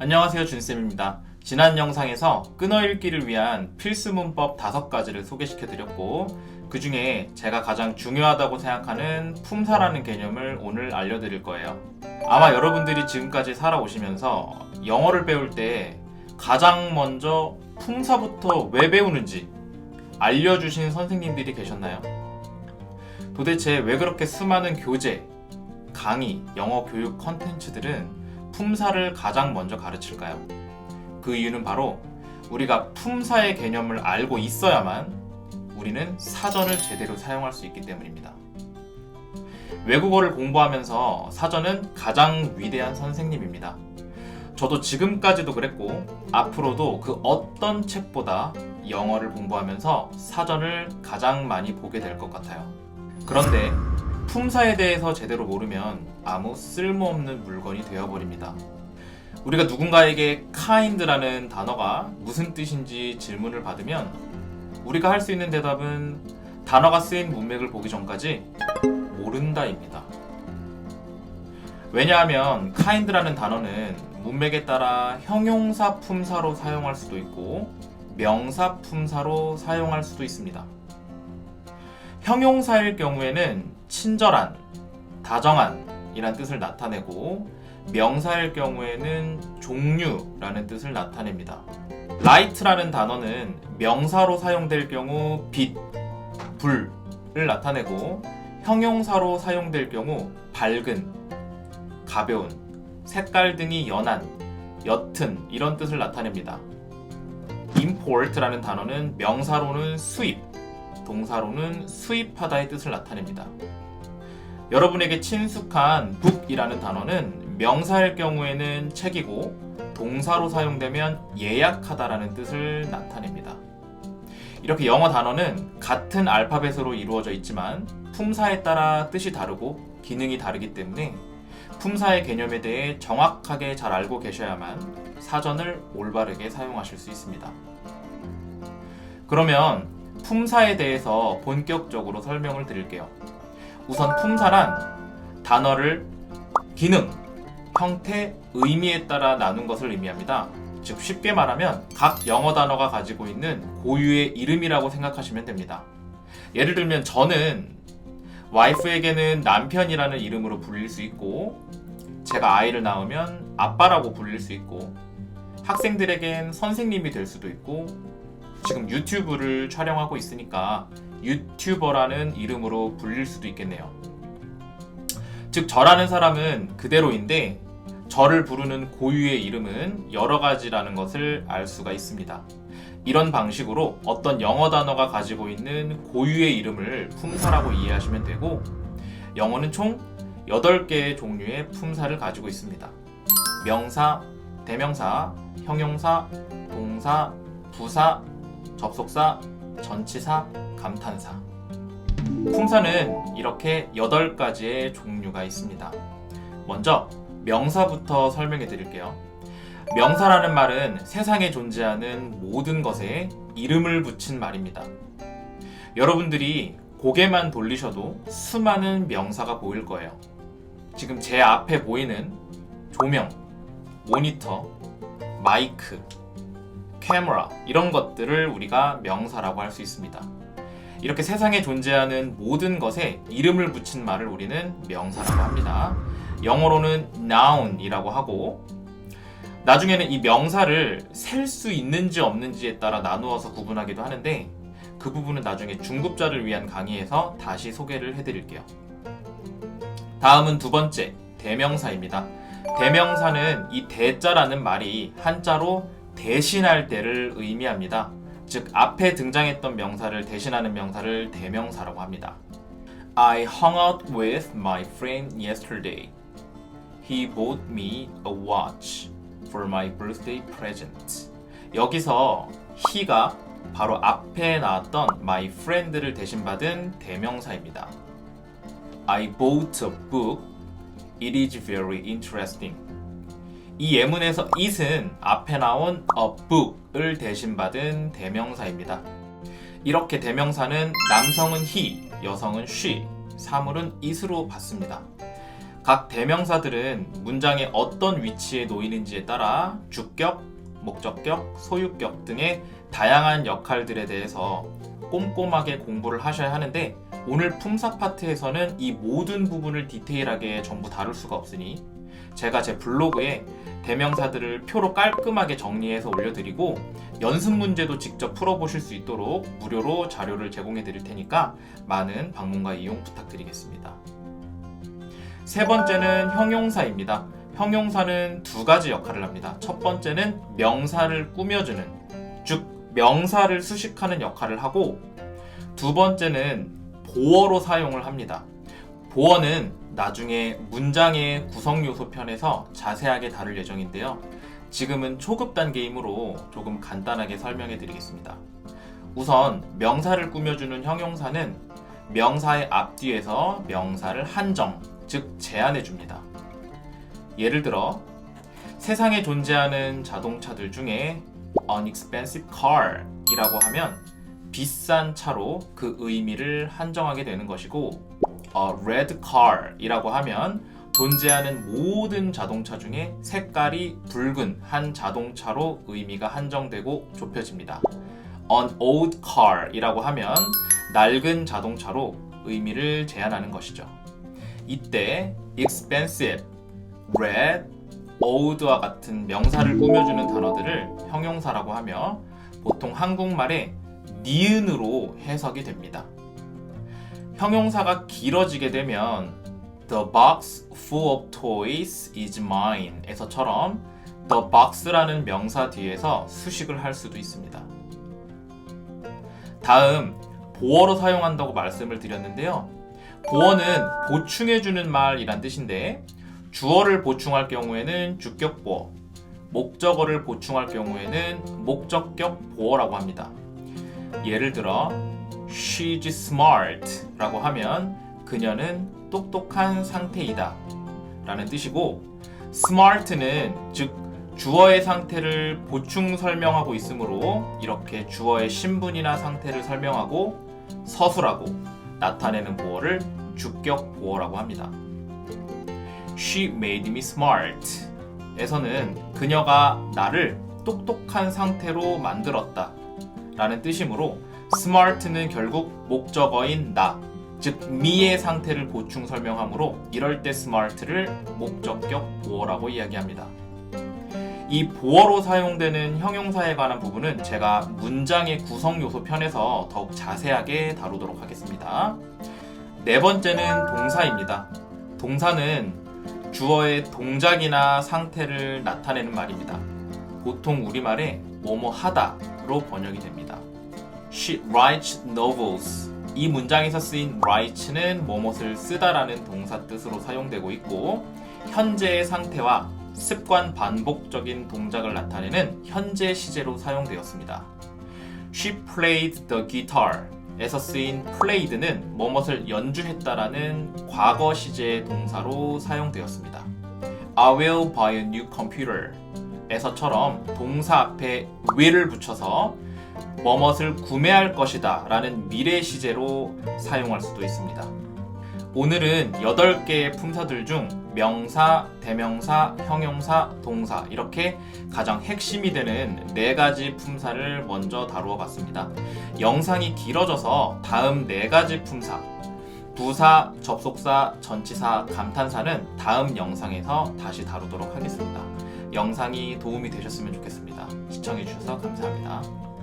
안녕하세요, 준쌤입니다. 지난 영상에서 끊어읽기를 위한 필수 문법 5가지를 소개시켜드렸고, 그 중에 제가 가장 중요하다고 생각하는 품사라는 개념을 오늘 알려드릴 거예요. 아마 여러분들이 지금까지 살아오시면서 영어를 배울 때 가장 먼저 품사부터 왜 배우는지 알려주신 선생님들이 계셨나요? 도대체 왜 그렇게 수많은 교재, 강의, 영어 교육 컨텐츠들은 품사를 가장 먼저 가르칠까요? 그 이유는 바로 우리가 품사의 개념을 알고 있어야만 우리는 사전을 제대로 사용할 수 있기 때문입니다. 외국어를 공부하면서 사전은 가장 위대한 선생님입니다. 저도 지금까지도 그랬고 앞으로도 그 어떤 책보다 영어를 공부하면서 사전을 가장 많이 보게 될 것 같아요. 그런데 품사에 대해서 제대로 모르면 아무 쓸모없는 물건이 되어버립니다. 우리가 누군가에게 kind라는 단어가 무슨 뜻인지 질문을 받으면 우리가 할 수 있는 대답은 단어가 쓰인 문맥을 보기 전까지 모른다입니다. 왜냐하면 kind라는 단어는 문맥에 따라 형용사 품사로 사용할 수도 있고 명사 품사로 사용할 수도 있습니다. 형용사일 경우에는 친절한, 다정한 이란 뜻을 나타내고 명사일 경우에는 종류라는 뜻을 나타냅니다. light라는 단어는 명사로 사용될 경우 빛, 불을 나타내고 형용사로 사용될 경우 밝은, 가벼운, 색깔 등이 연한, 옅은 이런 뜻을 나타냅니다. import라는 단어는 명사로는 수입, 동사로는 수입하다의 뜻을 나타냅니다. 여러분에게 친숙한 book이라는 단어는 명사일 경우에는 책이고 동사로 사용되면 예약하다라는 뜻을 나타냅니다. 이렇게 영어 단어는 같은 알파벳으로 이루어져 있지만 품사에 따라 뜻이 다르고 기능이 다르기 때문에 품사의 개념에 대해 정확하게 잘 알고 계셔야만 사전을 올바르게 사용하실 수 있습니다. 그러면 품사에 대해서 본격적으로 설명을 드릴게요. 우선 품사란 단어를 기능, 형태, 의미에 따라 나눈 것을 의미합니다. 즉 쉽게 말하면 각 영어 단어가 가지고 있는 고유의 이름이라고 생각하시면 됩니다. 예를 들면 저는 와이프에게는 남편이라는 이름으로 불릴 수 있고 제가 아이를 낳으면 아빠라고 불릴 수 있고 학생들에겐 선생님이 될 수도 있고 지금 유튜브를 촬영하고 있으니까 유튜버라는 이름으로 불릴 수도 있겠네요. 즉 저라는 사람은 그대로인데 저를 부르는 고유의 이름은 여러 가지라는 것을 알 수가 있습니다. 이런 방식으로 어떤 영어 단어가 가지고 있는 고유의 이름을 품사라고 이해하시면 되고 영어는 총 8개의 종류의 품사를 가지고 있습니다. 명사, 대명사, 형용사, 동사, 부사, 접속사, 전치사, 감탄사. 품사는 이렇게 8가지의 종류가 있습니다. 먼저 명사부터 설명해 드릴게요. 명사라는 말은 세상에 존재하는 모든 것에 이름을 붙인 말입니다. 여러분들이 고개만 돌리셔도 수많은 명사가 보일 거예요. 지금 제 앞에 보이는 조명, 모니터, 마이크, 카메라 이런 것들을 우리가 명사라고 할 수 있습니다. 이렇게 세상에 존재하는 모든 것에 이름을 붙인 말을 우리는 명사라고 합니다. 영어로는 noun이라고 하고 나중에는 이 명사를 셀 수 있는지 없는지에 따라 나누어서 구분하기도 하는데 그 부분은 나중에 중급자를 위한 강의에서 다시 소개를 해드릴게요. 다음은 두 번째, 대명사입니다. 대명사는 이 대자라는 말이 한자로 대신할 때를 의미합니다. 즉 앞에 등장했던 명사를 대신하는 명사를 대명사라고 합니다. I hung out with my friend yesterday. He bought me a watch for my birthday present. 여기서 he가 바로 앞에 나왔던 my friend를 대신받은 대명사입니다. I bought a book. It is very interesting. 이 예문에서 it은 앞에 나온 a book을 대신받은 대명사입니다. 이렇게 대명사는 남성은 he, 여성은 she, 사물은 it으로 받습니다. 각 대명사들은 문장의 어떤 위치에 놓이는지에 따라 주격, 목적격, 소유격 등의 다양한 역할들에 대해서 꼼꼼하게 공부를 하셔야 하는데 오늘 품사 파트에서는 이 모든 부분을 디테일하게 전부 다룰 수가 없으니 제가 제 블로그에 대명사들을 표로 깔끔하게 정리해서 올려드리고 연습 문제도 직접 풀어보실 수 있도록 무료로 자료를 제공해 드릴 테니까 많은 방문과 이용 부탁드리겠습니다. 세 번째는 형용사입니다. 형용사는 두 가지 역할을 합니다. 첫 번째는 명사를 꾸며주는, 즉 명사를 수식하는 역할을 하고 두 번째는 보어로 사용을 합니다. 보어는 나중에 문장의 구성 요소 편에서 자세하게 다룰 예정인데요. 지금은 초급 단계이므로 조금 간단하게 설명해 드리겠습니다. 우선 명사를 꾸며주는 형용사는 명사의 앞뒤에서 명사를 한정, 즉 제한해 줍니다. 예를 들어 세상에 존재하는 자동차들 중에 an expensive car 이라고 하면 비싼 차로 그 의미를 한정하게 되는 것이고 a red car 이라고 하면 존재하는 모든 자동차 중에 색깔이 붉은 한 자동차로 의미가 한정되고 좁혀집니다. an old car 이라고 하면 낡은 자동차로 의미를 제한하는 것이죠. 이때 expensive, red, old와 같은 명사를 꾸며주는 단어들을 형용사라고 하며 보통 한국말에 니은으로 해석이 됩니다. 형용사가 길어지게 되면 The box full of toys is mine 에서처럼 The box라는 명사 뒤에서 수식을 할 수도 있습니다. 다음, 보어로 사용한다고 말씀을 드렸는데요. 보어는 보충해주는 말이란 뜻인데 주어를 보충할 경우에는 주격보어, 목적어를 보충할 경우에는 목적격 보어라고 합니다. 예를 들어 She's smart 라고 하면 그녀는 똑똑한 상태이다 라는 뜻이고 smart는 즉 주어의 상태를 보충 설명하고 있으므로 이렇게 주어의 신분이나 상태를 설명하고 서술하고 나타내는 보어를 주격 보어라고 합니다. She made me smart 에서는 그녀가 나를 똑똑한 상태로 만들었다 라는 뜻이므로 smart는 결국 목적어인 나, 즉 me의 상태를 보충 설명하므로 이럴 때 smart를 목적격 보어라고 이야기합니다. 이 보어로 사용되는 형용사에 관한 부분은 제가 문장의 구성 요소 편에서 더욱 자세하게 다루도록 하겠습니다. 네 번째는 동사입니다. 동사는 주어의 동작이나 상태를 나타내는 말입니다. 보통 우리말에 뭐뭐 하다로 번역이 됩니다. She writes novels. 이 문장에서 쓰인 writes는 뭐뭇을 쓰다라는 동사 뜻으로 사용되고 있고 현재의 상태와 습관 반복적인 동작을 나타내는 현재 시제로 사용되었습니다. She played the guitar 에서 쓰인 played는 뭐뭇을 연주했다라는 과거 시제의 동사로 사용되었습니다. I will buy a new computer 에서처럼 동사 앞에 will을 붙여서 뭐뭇을 구매할 것이다 라는 미래 시제로 사용할 수도 있습니다. 오늘은 8개의 품사들 중 명사, 대명사, 형용사, 동사 이렇게 가장 핵심이 되는 4가지 품사를 먼저 다루어 봤습니다. 영상이 길어져서 다음 4가지 품사, 부사, 접속사, 전치사, 감탄사는 다음 영상에서 다시 다루도록 하겠습니다. 영상이 도움이 되셨으면 좋겠습니다. 시청해주셔서 감사합니다.